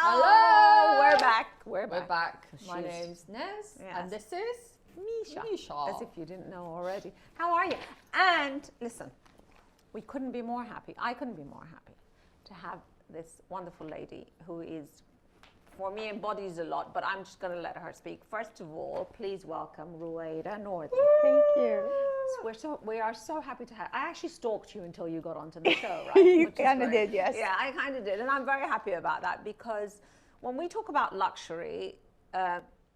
Hello! We're back. We're back. My Sheesh. name's Nez, Yes. and this is Misha. As if you didn't know already. How are you? And listen, we couldn't be more happy. I couldn't be more happy to have this wonderful lady who is, for me, embodies a lot, but I'm just going to let her speak. First of all, please welcome Ruwaida Northen. Thank you. We are so happy to have. I actually stalked you until you got onto the show, right? You Which is kind of great. did, yes. Yeah, I kind of did, and I'm very happy about that because when we talk about luxury,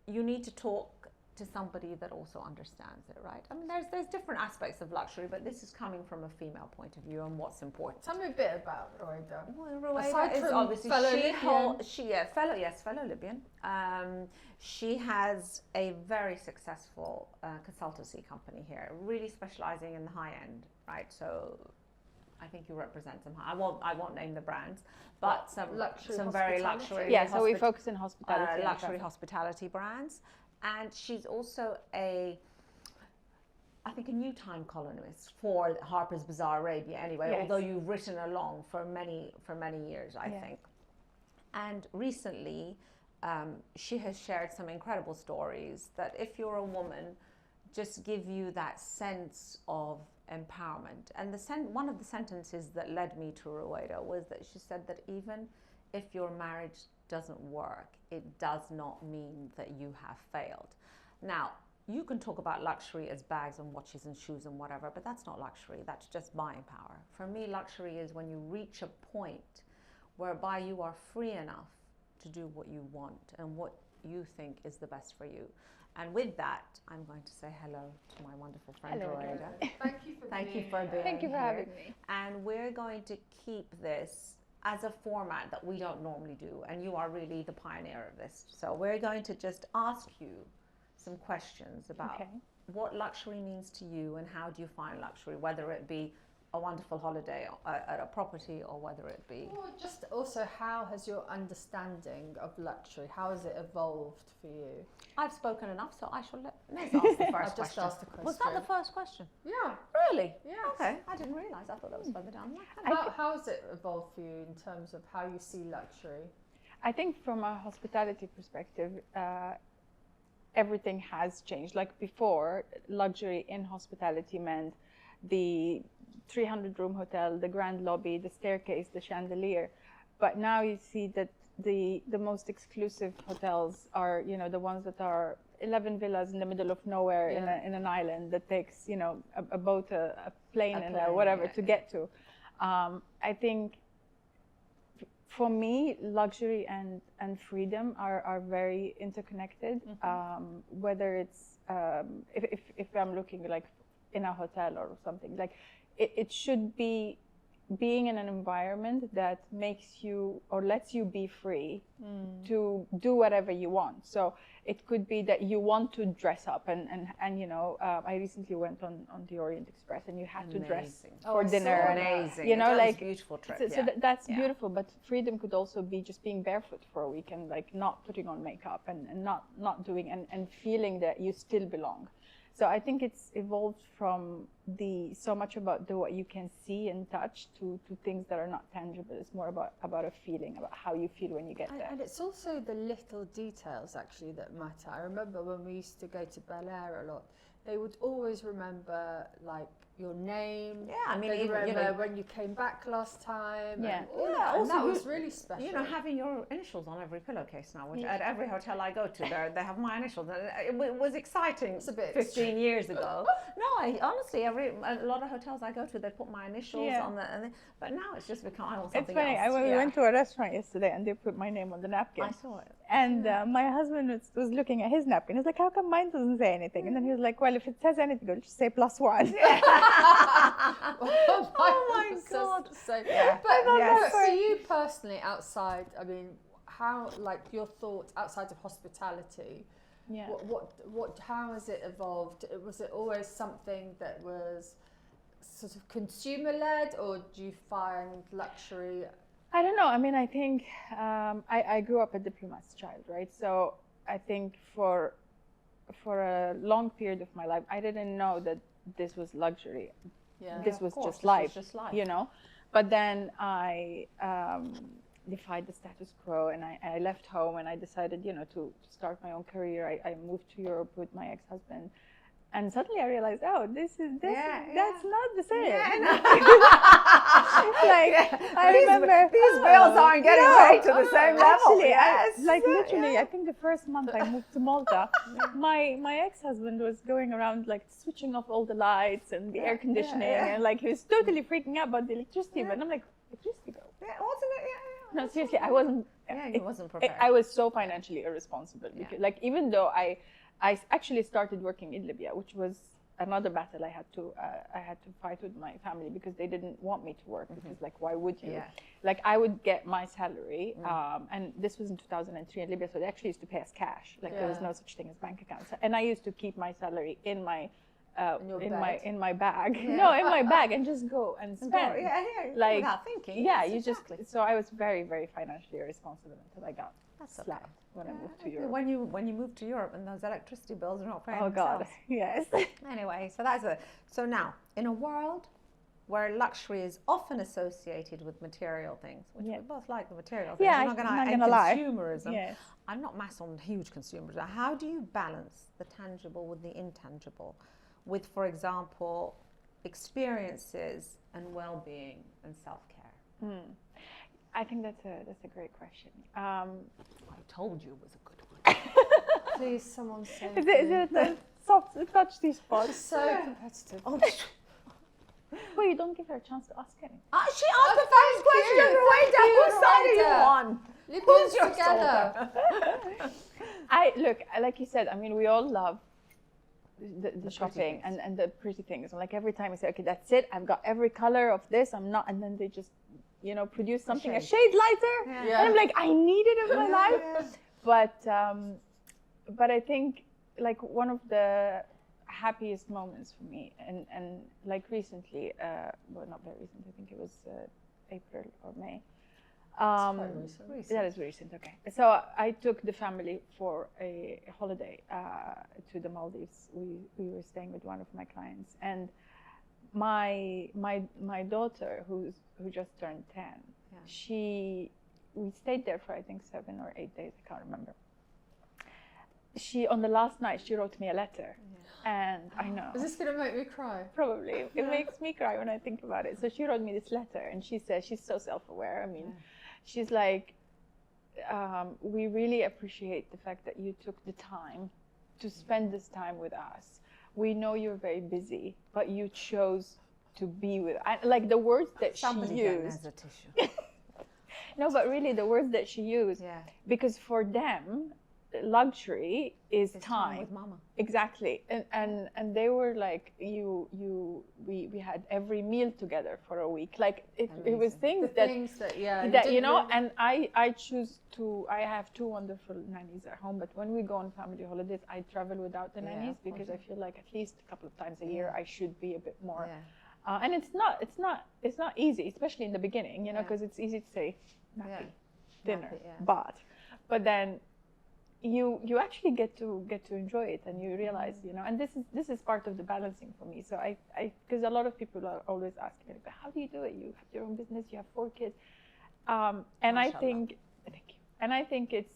you need to talk to somebody that also understands it, right? I mean, there's different aspects of luxury, but this is coming from a female point of view and what's important. Tell me a bit about Ruwaida. Well, Ruwaida Aside is from obviously fellow Libyan. fellow Libyan. She has a very successful consultancy company here, really specializing in the high end, right? So I think you represent some. I won't name the brands, but some very luxury. Yeah, so we focus on hospitality. Luxury hospitality brands, and she's also I think a new time columnist for Harper's Bazaar Arabia. Anyway, Yes. although you've written along for many years, I think. And recently, she has shared some incredible stories that, if you're a woman, just give you that sense of empowerment. And one of the sentences that led me to Ruwaida was that she said that even if your marriage doesn't work, it does not mean that you have failed. Now, you can talk about luxury as bags and watches and shoes and whatever, but that's not luxury. That's just buying power. For me, luxury is when you reach a point whereby you are free enough to do what you want and what you think is the best for you. And with that, I'm going to say hello to my wonderful friend Ruwaida. Thank you for Thank you being for here. being Thank you for here. having me. And we're going to keep this as a format that we don't normally do, and you are really the pioneer of this. So we're going to just ask you some questions about what luxury means to you and how do you find luxury, whether it be a wonderful holiday at a property or whether it be... Or just also, how has your understanding of luxury, how has it evolved for you? I've spoken enough, so I shall let Nez ask the first I just question. asked the question. Was that the first question? Yeah. Really? Yes. Okay, I didn't realise. I thought that was further down the line. How has it evolved for you in terms of how you see luxury? I think from a hospitality perspective, everything has changed. Like before, luxury in hospitality meant the 300-room hotel, the grand lobby, the staircase, the chandelier. But now you see that the most exclusive hotels are, you know, the ones that are 11 villas in the middle of nowhere in an island that takes, you know, a boat, a plane, and whatever to get to. I think for me, luxury and freedom are very interconnected. Whether it's if I'm looking like in a hotel or something, like it should be being in an environment that makes you or lets you be free to do whatever you want. So it could be that you want to dress up and you know, I recently went on the Orient Express and you had to dress for dinner. Amazing. You know, That was like a beautiful trip. so that's beautiful, but freedom could also be just being barefoot for a week and like not putting on makeup and not doing and feeling that you still belong. So I think it's evolved from so much about what you can see and touch to things that are not tangible. It's more about a feeling, about how you feel when you get there. And it's also the little details actually that matter. I remember when we used to go to Bel Air a lot, they would always remember like your name. Yeah, I mean, they even, remember when you came back last time. Yeah. And all that. Also, And that was really special. You know, having your initials on every pillowcase now, which at every hotel I go to, they have my initials. It was exciting. It's a bit 15 years ago. No, honestly, a lot of hotels I go to, they put my initials on but now it's just become something It's funny. else. We went to a restaurant yesterday and they put my name on the napkin. I saw it. And my husband was looking at his napkin. He's like, "How come mine doesn't say anything?" And then he was like, "Well, if it says anything, it'll just say +1." Oh my God. But for you personally, outside, I mean, how, like, your thoughts outside of hospitality, how has it evolved? Was it always something that was sort of consumer-led, or do you find luxury? I don't know. I mean, I think I grew up a diplomat's child, right? So I think for a long period of my life, I didn't know that this was luxury. Yeah. This was just life, you know. But then I defied the status quo, and I left home, and I decided, to start my own career. I moved to Europe with my ex-husband, and suddenly I realized, that's not the same. Yeah, I remember these bills aren't getting paid to the same level. Actually, Yes. literally, I think the first month I moved to Malta, my ex-husband was going around switching off all the lights and the air conditioning, and he was totally freaking out about the electricity. But I'm like, electricity bill? Yeah, wasn't it? No, seriously, I wasn't. Yeah, he wasn't prepared. I was so financially irresponsible because, even though I actually started working in Libya, which was another battle I had to fight with my family, because they didn't want me to work, because why would you? Yeah. I would get my salary, and this was in 2003 in Libya, so they actually used to pay us cash. There was no such thing as bank accounts, and I used to keep my salary in my bag. No, in my bag, and just go and spend. Without thinking. Yeah, So I was very, very financially irresponsible until I got slapped when I moved to Europe. When you moved to Europe and those electricity bills are not paying themselves. God, yes. Anyway, so now in a world where luxury is often associated with material things, which we both like the material things. Yeah, I'm not gonna lie. Consumerism. Yes. I'm not on huge consumerism. How do you balance the tangible with the intangible, with, for example, experiences and well-being and self-care? I think that's a great question. I told you it was a good one. Please, someone say. Is it a soft, touchy spot? It's so competitive. Well, you don't give her a chance to ask any. She asked the first question, Ruwaida. Whose side are you on? Who's your together? Look, like you said, we all love the shopping and the pretty things. And every time I say, okay, that's it, I've got every color of this, and then they just, produce something a shade lighter. And I'm like, I need it in my life. But I think one of the happiest moments for me, and recently, well, not very recent, I think it was April or May. Recent. That is recent, okay. So I took the family for a holiday to the Maldives. We were staying with one of my clients, and my daughter, who just turned 10, we stayed there for I think 7 or 8 days, I can't remember. On the last night, she wrote me a letter, and I know. Is this going to make me cry? Probably. It makes me cry when I think about it. So she wrote me this letter, and she says, she's so self-aware. She's like, we really appreciate the fact that you took the time to spend this time with us. We know you're very busy, but you chose to be with us. The words that she used. A tissue. No, but really the words that she used. Yeah. Because for them, luxury is time with mama. Exactly. And they were like, we had every meal together for a week. It was things that and I choose to. I have 2 wonderful nannies at home, but when we go on family holidays, I travel without the nannies, because I feel like at least a couple of times a year I should be a bit more. And it's not easy, especially in the beginning, because it's easy to say dinner, but then you actually get to enjoy it, and you realize, and this is part of the balancing for me. So I because a lot of people are always asking me, how do you do it? You have your own business, you have 4 kids, and I think, thank you. And I think it's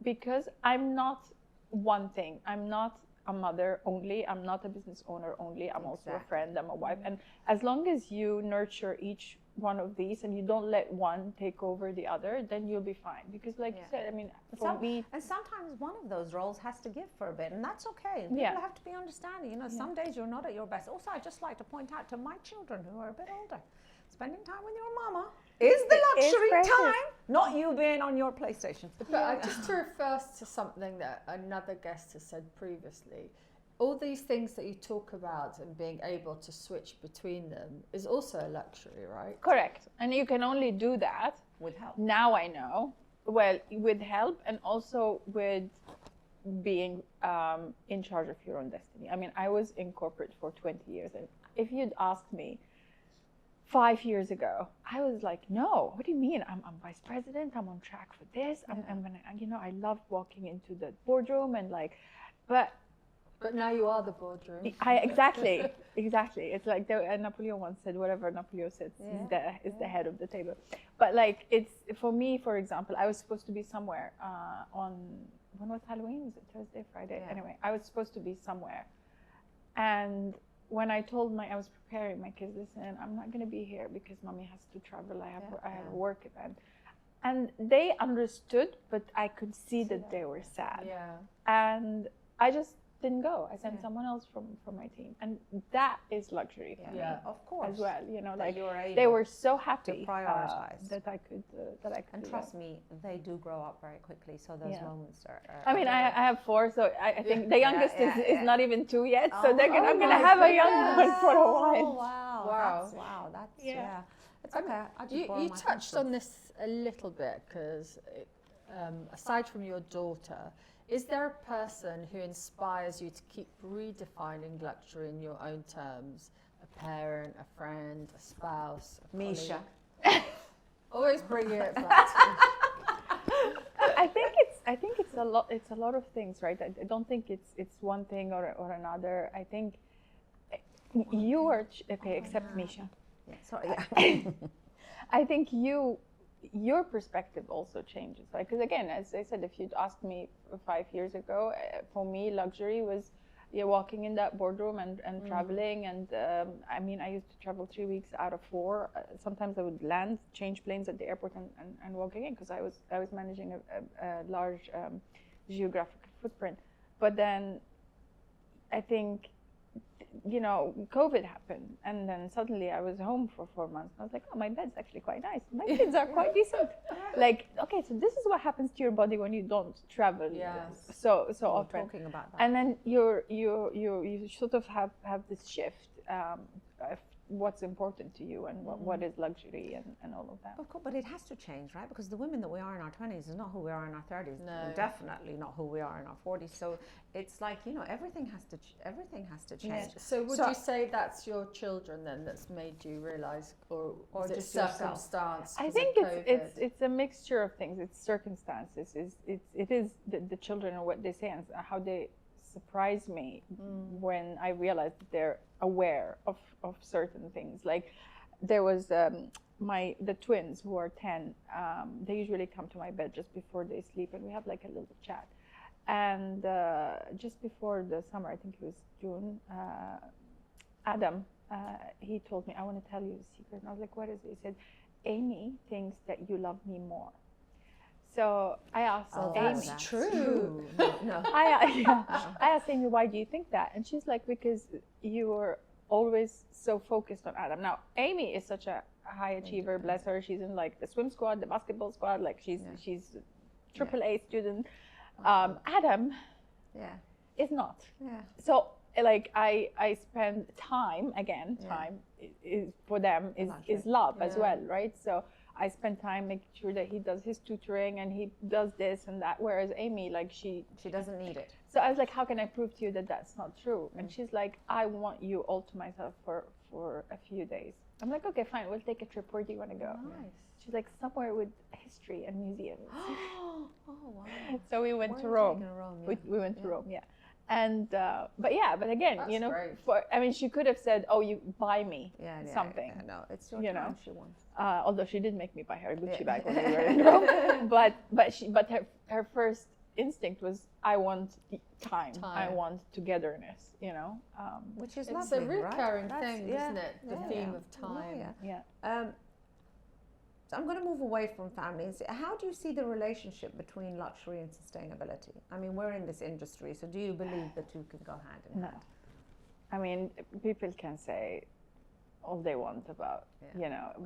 because I'm not one thing. I'm not a mother only. I'm not a business owner only. I'm also a friend. I'm a wife. And as long as you nurture each one of these and you don't let one take over the other, then you'll be fine. Because you said, for me... And sometimes one of those roles has to give for a bit, and that's okay. And people have to be understanding. Some days you're not at your best. Also, I just like to point out to my children who are a bit older, spending time with your mama is the luxury time, not you being on your PlayStation. But just to refer to something that another guest has said previously, all these things that you talk about and being able to switch between them is also a luxury, right? Correct. And you can only do that with help. Now I know. Well, with help, and also with being in charge of your own destiny. I was in corporate for 20 years, and if you'd asked me 5 years ago, I was like, no, what do you mean? I'm vice president, I'm on track for this, I'm gonna, I love walking into the boardroom, and but But now you are the boardroom. Exactly. It's like Napoleon once said, whatever Napoleon says is the head of the table. But like, it's for me, for example, I was supposed to be somewhere on, when was Halloween? Was it Thursday, Friday? Yeah. Anyway, I was supposed to be somewhere. And when I told I was preparing my kids, listen, I'm not going to be here because mommy has to travel. I have a work event. And they understood, but I could see that they were sad. Yeah. And I just didn't go. I sent someone else from my team, and that is luxury for me, of course, as well. You know, like you're able they were so happy to prioritize that I could. And trust me, they do grow up very quickly. So those moments are. I mean, I have 4, so I think the youngest is not even 2 yet. So I'm gonna have a young one for a while. Wow. That's It's okay. You touched on this a little bit because, aside from your daughter, is there a person who inspires you to keep redefining luxury in your own terms? A parent, a friend, a spouse, a Misha. Always bringing it back. I think it's a lot. It's a lot of things, right? I don't think it's one thing or another. I think you are okay, except Misha. Yeah, sorry. I think your perspective also changes, right? Because again, as I said, if you'd asked me 5 years ago, for me, luxury was walking in that boardroom and traveling. And I mean, I used to travel 3 weeks out of 4. Sometimes I would land, change planes at the airport and walking in because I was managing a large geographic footprint. But then I think, COVID happened, and then suddenly I was home for 4 months. I was like, oh, my bed's actually quite nice. My kids are quite decent. Like, okay, so this is what happens to your body when you don't travel so often. Talking about that. And then you sort of have this shift of what's important to you and what is luxury and all of that. Of course, but it has to change, right? Because the women that we are in our 20s is not who we are in our 30s. No. Definitely not who we are in our 40s. So it's like, everything has to change. Yeah. So would you say that's your children then that's made you realize, or is it just circumstance? I think it's a mixture of things. It's circumstances. It is the children and what they say and how they surprise me when I realize that they're aware of certain things. Like there was the twins who are 10. They usually come to my bed just before they sleep, and we have like a little chat. And just before the summer, I think it was June, Adam, he told me, I want to tell you a secret. And I was like, what is it? He said, Amy thinks that you love me more. So I asked Amy. That's true. No. I asked Amy, why do you think that? And she's like, because you were always so focused on Adam. Now, Amy is such a high achiever, bless her. She's in like the swim squad, the basketball squad. Like she's AAA student. Adam is not. Yeah. So like I spend time is for them is love as well, right? So I spend time making sure that he does his tutoring and he does this and that, whereas Amy, like she doesn't need it. So I was like, how can I prove to you that that's not true? And she's like, I want you all to myself for a few days. I'm like, okay, fine, we'll take a trip. Where do you want to go? Nice. She's like, somewhere with history and museums. Oh wow. So we went to Rome. We went to Rome, And but again, great. She could have said, "Oh, you buy me something." Yeah, no, it's your time she wants. Although she did make me buy her a Gucci bag when we were in Rome, but her first instinct was, "I want time. I want togetherness." Which is it's lovely, a recurring right? thing, isn't it? The theme of time. So I'm going to move away from families. How do you see the relationship between luxury and sustainability? I mean, we're in this industry, so do you believe the two can go hand in hand? I mean, people can say all they want about,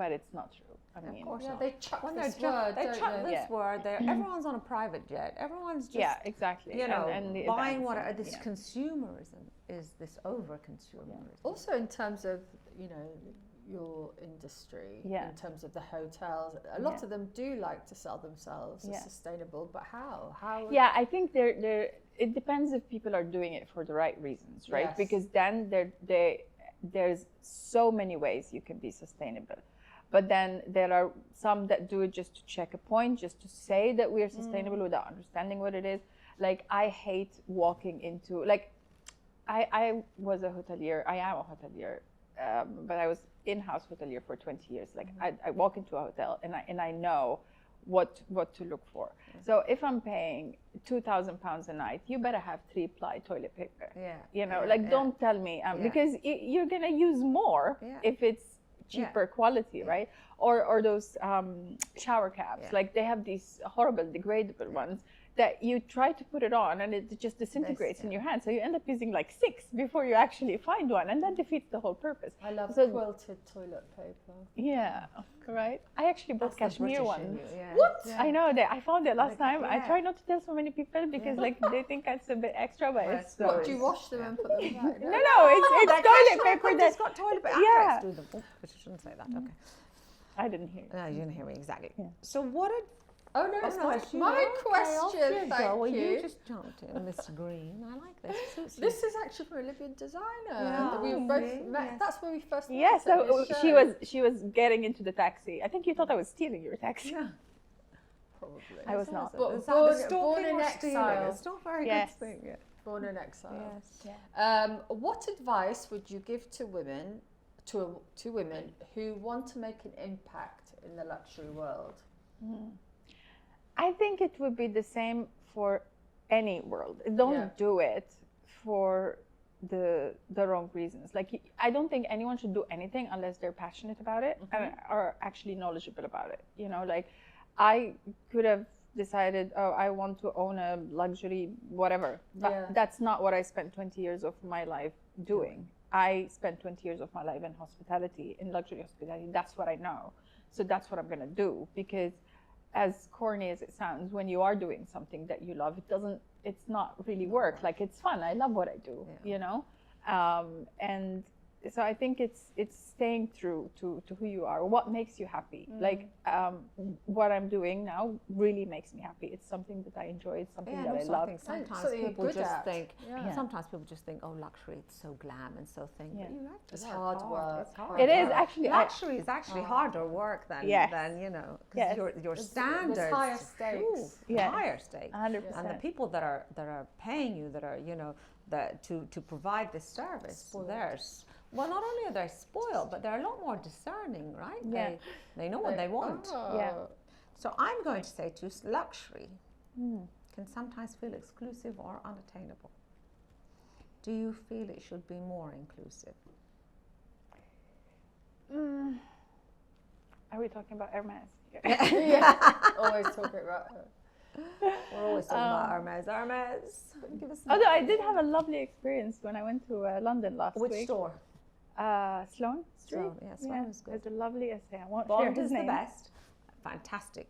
but it's not true. I mean, of course not. They chuck this word, Everyone's on a private jet. Everyone's just exactly. And buying this consumerism is this over-consumerism. Also, in terms of your industry, in terms of the hotels, a lot of them do like to sell themselves as sustainable, but how? I think it depends if people are doing it for the right reasons, right? Because then there's so many ways you can be sustainable. But then there are some that do it just to check a point, just to say that we are sustainable without understanding what it is. Like, I hate walking into, like, I was a hotelier. I am a hotelier, but I was in-house hotelier for 20 years. Like I walk into a hotel and I know what to look for. So if I'm paying £2,000 a night, you better have 3-ply toilet paper. Don't tell me because you're gonna use more if it's cheaper quality, right? Or those shower caps. Like they have these horrible degradable ones that you try to put it on and it just disintegrates in your hand. So you end up using like 6 before you actually find one, and that defeats the whole purpose. I love quilted toilet paper. Yeah, right. I actually bought cashmere ones. What? I know that. I found it last time. I try not to tell so many people because like they think it's a bit extra, but it's so. What, do you wash them and put them back? No, it's toilet paper. It's got toilet paper. Yeah. Do them. Oh, I shouldn't say that. Okay. I didn't hear. No, you didn't hear me exactly. Yeah. So what did? Oh no, it's not my question. Thank well, you. You just jumped in, Mr. Green. I like this. This is actually from a Libyan designer. Yeah, We both met. That's where we first met. Yes, so she was getting into the taxi. I think you thought I was stealing your taxi. Yeah. Probably. I was not. Born in exile. It's not very Yes. good thing. Born in exile. Yes. Yeah. What advice would you give to women, to women who want to make an impact in the luxury world? I think it would be the same for any world. Don't do it for the wrong reasons. Like I don't think anyone should do anything unless they're passionate about it and are actually knowledgeable about it. Like I could have decided, oh, I want to own a luxury whatever, but that's not what I spent 20 years of my life doing. I spent 20 years of my life in hospitality, in luxury hospitality. That's what I know. So that's what I'm going to do, because as corny as it sounds, when you are doing something that you love, it's not really work. Like it's fun. I love what I do, and so I think it's staying true to who you are, what makes you happy. Like what I'm doing now really makes me happy. It's something that I enjoy. It's something that I love. I think sometimes people just think, oh, luxury, it's so glam and so thing. Yeah. But you have to It's work hard work. It's hard It work. is actually Luxury is actually harder work than because your standards. There's higher stakes. Higher stakes. 100%. And the people that are paying you, that are that to provide this service, well, not only are they spoiled, but they're a lot more discerning, right? Yeah. They know what they want. Yeah. So I'm going to say to you, luxury can sometimes feel exclusive or unattainable. Do you feel it should be more inclusive? Are we talking about Hermes? Always talking about her. We're always talking about Hermes. Hermes, give us. Although I did have a lovely experience when I went to London last week. Which store? Sloane Street. Sloane is good. There's a lovely essay. I won't Bond share his is name. the best. Fantastic.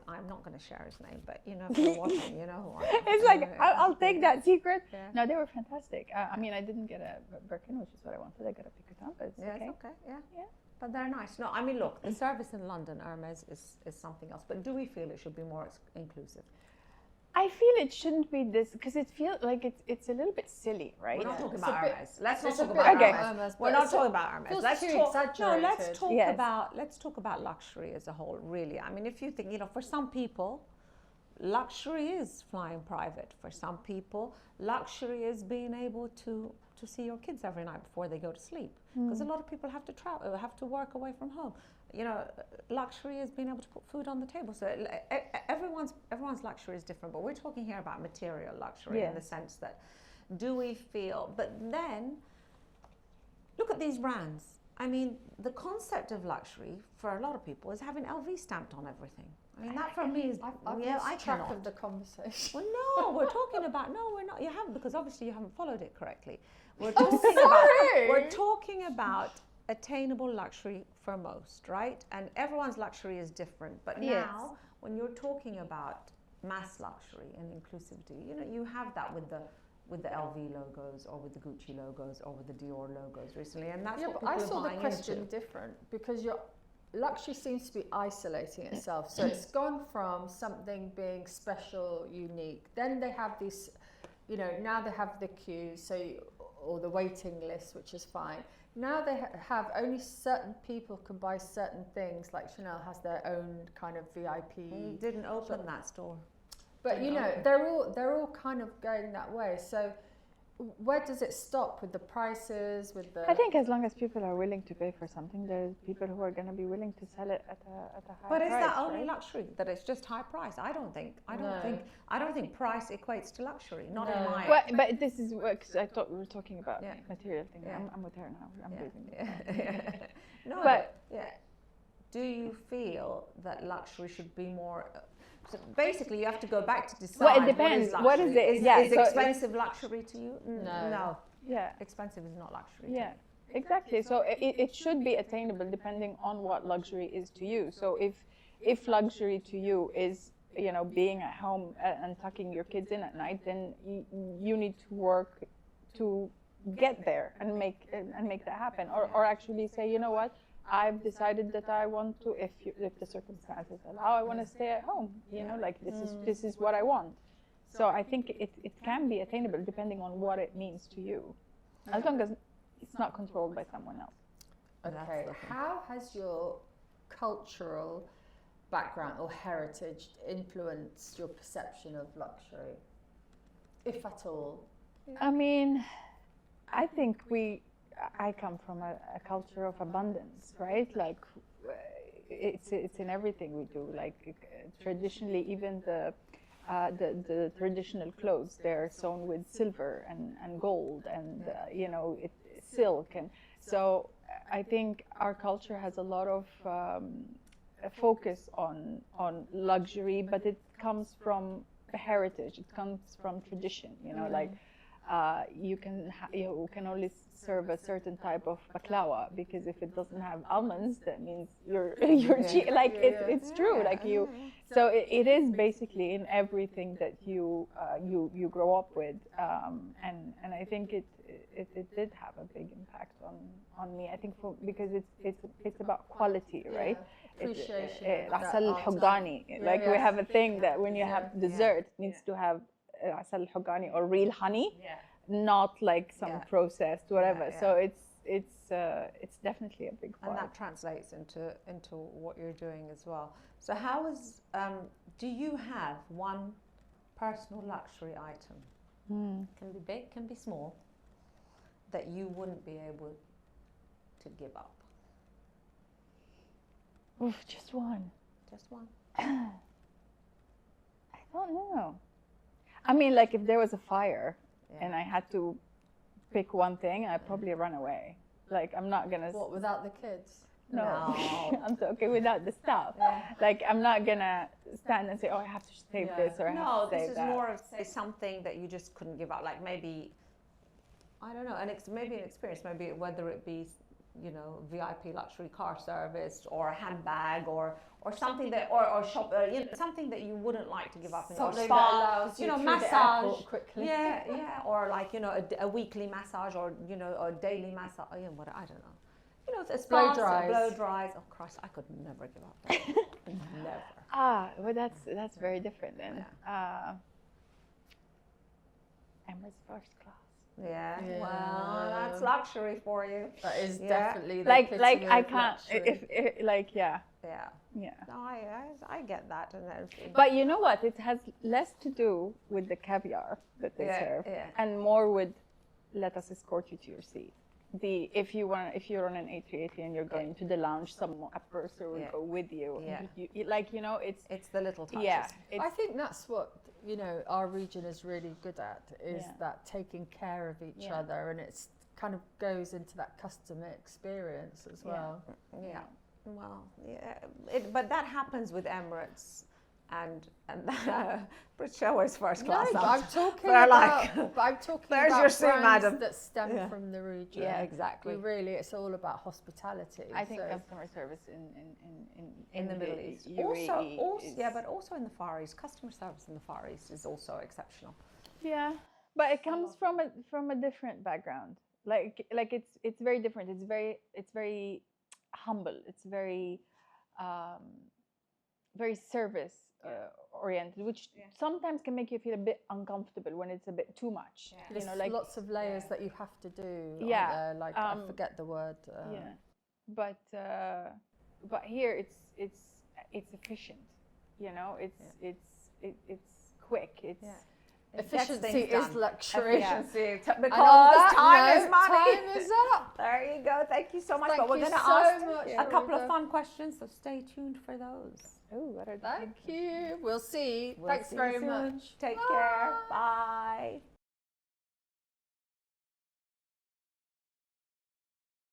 I'm not going to share his name, but if you're watching, you know who I am. It's like, I'll take that secret. Yeah. No, they were fantastic. I mean, I didn't get a Birkin, which is what I wanted. I got a Picotin, but it's okay. It's okay. Yeah. But they're nice. No, I mean, look, the service in London, Hermes, is something else. But do we feel it should be more inclusive? I feel it shouldn't be this, because it feels like it's a little bit silly, right? We're not talking It's about a bit- Hermes. Let's not it's a talk bit about Okay. Hermes. We're not talking about Hermes. feels Let's too talk. No, exaggerated. let's talk about luxury as a whole. Really, I mean, if you think, for some people, luxury is flying private. For some people, luxury is being able to see your kids every night before they go to sleep. Because a lot of people have to travel, have to work away from home. Luxury is being able to put food on the table. So everyone's luxury is different. But we're talking here about material luxury in the sense that, do we feel? But then, look at these brands. I mean, the concept of luxury for a lot of people is having LV stamped on everything. I mean, that for me is, I've lost track of the conversation. Well, no, we're talking about, we're not, you haven't, because obviously you haven't followed it correctly. We're talking about attainable luxury for most, right? And everyone's luxury is different. But now, when you're talking about mass luxury and inclusivity, you have that with the LV logos, or with the Gucci logos, or with the Dior logos recently, and that's what people I saw are the buying question into. different, because your luxury seems to be isolating itself. So it's gone from something being special, unique. Then they have this, now they have the queues, or the waiting list, which is fine. Now they have only certain people can buy certain things, like Chanel has their own kind of VIP. You didn't open that store. But they're all kind of going that way. So where does it stop with the prices, with the... I think as long as people are willing to pay for something, there's people who are going to be willing to sell it at a high price. But is that only right? luxury? That it's just high price? I don't think price equates to luxury. Not in my. Well, but this is what, cause I thought we were talking about material things. Yeah. I'm with her now. I'm leaving. No, but do you feel that luxury should be more? So basically, you have to go back to decide. Well, it depends. What is it? Is expensive luxury to you? No. Yeah. Expensive is not luxury. Yeah. Exactly. So it should be attainable depending on what luxury is to you. So if luxury to you is, you know, being at home and tucking your kids in at night, then you need to work to get there and make that happen, or actually say, you know what, I've decided that I want to, if the circumstances allow, I want to stay at home. You know, like this is what I want. So I think it can be attainable depending on what it means to you, as long as it's not controlled by someone else. Okay. How has your cultural background or heritage influenced your perception of luxury, if at all? I mean, I think I come from a culture of abundance, right? Like it's in everything we do. Like traditionally, even the traditional clothes, they're sewn with silver and gold and you know, silk, and so I think our culture has a lot of focus on luxury, but it comes from heritage. It comes from tradition. You know, like you can only serve a certain type of baklawa, because if it doesn't have almonds, that means you're cheap. Like it's true. Like you, so it is basically in everything that you grow up with, and I think it did have a big impact on me. I think because it's about quality, right? Appreciation. Asal al-Hogani. Like we have a thing that when you have dessert, it needs to have asal al-Hogani or real honey, not like some processed whatever. So it's definitely a big part. And that translates into what you're doing as well. So how is do you have one personal luxury item? Can be big, can be small, that you wouldn't be able to give up? Oof, just one. Just one. I don't know. I mean, like if there was a fire and I had to pick one thing, I'd probably run away. Like I'm not gonna. What, without the kids? No. I'm okay without the stuff. Like I'm not gonna stand and say, oh, I have to save this or I have to save that. No, this is more of, say, something that you just couldn't give up. Like maybe, I don't know, maybe an experience, maybe whether it be, you know, VIP luxury car service or a handbag or something that, or shop, you know, something that you wouldn't like to give up. Something or spa, that allows you know, through massage the quickly. Yeah, or like, you know, a weekly massage, or, you know, a daily massage. You know, what, I don't know. You know, it's blow dries. Blow dries. Oh Christ, I could never give up that. Never. Well, that's very different then. Emirates first class. Yeah. Well, that's luxury for you. That is definitely the like I can't luxury. if like Yeah. No, I get that. But you know what? It has less to do with the caviar that they serve, and more with, let us escort you to your seat. If you're on an A380 and you're going to the lounge, a purser will go with you. You. Like, you know, it's the little touches. Yeah, I think that's what, you know, our region is really good at, is that taking care of each other, and it's kind of goes into that customer experience as well. Yeah. Well, but that happens with Emirates and British Airways first class. No, I'm talking about brands that stem from the region. Yeah, exactly. It's all about hospitality. I think customer service in the Middle East, but also in the Far East, customer service in the Far East is also exceptional. Yeah, but it comes from a different background. Like it's very different. It's very humble. It's very very service oriented, which sometimes can make you feel a bit uncomfortable when it's a bit too much. You know, like lots of layers that you have to do. Like I forget the word. But here it's efficient. You know, it's quick. Efficiency is luxury. Efficiency, because time is money. Time is up. There you go. Thank you so much. Thank but we're you going to so ask much, a couple of Ruwaida. fun questions, so stay tuned for those. Oh, what are Thank you. We'll see. We'll Thanks see very you soon. much. Take care. Bye.